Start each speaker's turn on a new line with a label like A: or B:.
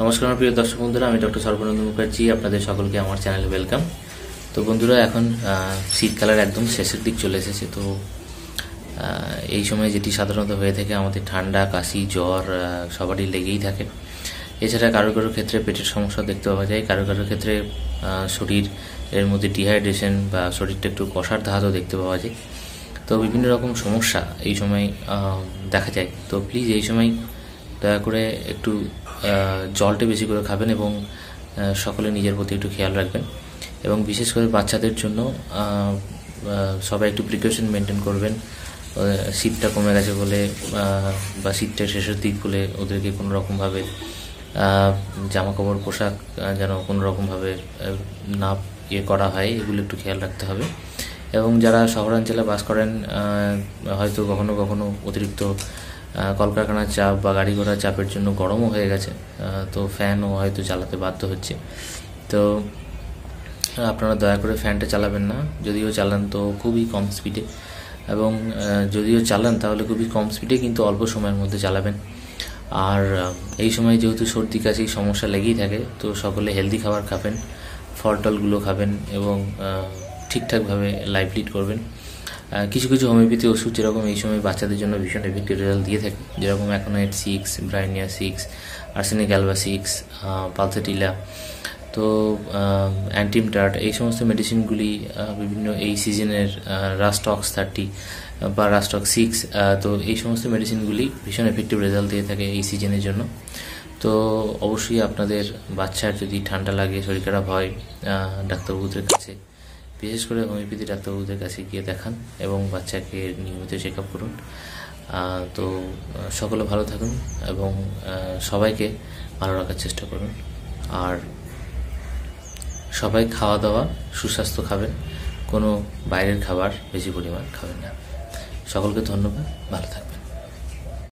A: নমস্কার প্রিয় দর্শক বন্ধুরা, আমি ডক্টর সর্বানন্দ মুখার্জি। আপনাদের সকলকে আমার চ্যানেলে ওয়েলকাম। তো বন্ধুরা, এখন শীতকালের একদম শেষের দিক চলে এসেছে। তো এই সময় যেটি সাধারণত হয়ে থাকে, আমাদের ঠান্ডা, কাশি, জ্বর সবারই লেগেই থাকে। এছাড়া কারো কারো ক্ষেত্রে পেটের সমস্যা দেখতে পাওয়া যায়, কারো কারো ক্ষেত্রে শরীর এর মধ্যে ডিহাইড্রেশন বা শরীরটা একটু কষার ধাতও দেখতে পাওয়া যায়। তো বিভিন্ন রকম সমস্যা এই সময় দেখা যায়। তো প্লিজ এই সময় দয়া করে একটু জলটা বেশি করে খাবেন এবং সকলে নিজের প্রতি একটু খেয়াল রাখবেন। এবং বিশেষ করে বাচ্চাদের জন্য সবাই একটু প্রিকশন মেনটেন করবেন। শীতটা কমে গেছে বলে বা শীতটা শেষের দিক বলে ওদেরকে কোনো রকমভাবে জামা কাপড় পোশাক যেন কোনো রকমভাবে না করা হয়, এগুলো একটু খেয়াল রাখতে হবে। এবং যারা শহরাঞ্চলে বাস করেন, হয়তো কখনো কখনো অতিরিক্ত কলকারখানার চাপ বা গাড়ি ঘোড়ার চাপের জন্য গরমও হয়ে গেছে, তো ফ্যানও হয়তো চালাতে বাধ্য হচ্ছে। তো আপনারা দয়া করে ফ্যানটা চালাবেন না, যদিও চালান তো খুবই কম স্পিডে, এবং যদিও চালান তাহলে খুবই কম স্পিডে, কিন্তু অল্প সময়ের মধ্যে চালাবেন। আর এই সময় যেহেতু সর্দি কাশি সমস্যা লেগেই থাকে, তো সকলে হেলদি খাবার খাবেন, ফল টলগুলো খাবেন এবং ঠিকঠাকভাবে লাইফ লিড করবেন। কিছু কিছু হোমিওপ্যাথি ওষুধ যেরকম এই সময় বাচ্চাদের জন্য ভীষণ এফেক্টিভ রেজাল্ট দিয়ে থাকে, যেরকম অ্যাকোনাইট 6, ব্রাইনিয়া 6, আর্সেনিক অ্যালবা 6, পালসেটিলা, তো অ্যান্টিমটার্ট, এই সমস্ত মেডিসিনগুলি বিভিন্ন এই সিজনের রাস্টক্স 30 বা রাস্টক্স 6, তো এই সমস্ত মেডিসিনগুলি ভীষণ এফেক্টিভ রেজাল্ট দিয়ে থাকে এই সিজনের জন্য। তো অবশ্যই আপনাদের বাচ্চার যদি ঠান্ডা লাগে, শরীর খারাপ হয়, ডাক্তারবাবুদের কাছে, বিশেষ করে হোমিওপ্যাথি ডাক্তারবাবুদের কাছে গিয়ে দেখান এবং বাচ্চাকে নিয়মিত চেক আপ করুন। তো সকলে ভালো থাকুন এবং সবাইকে ভালো রাখার চেষ্টা করুন। আর সবাই খাওয়া দাওয়া সুস্বাস্থ্য খাবেন, কোনো বাইরের খাবার বেশি পরিমাণ খাবেন না। সকলকে ধন্যবাদ, ভালো থাকবেন।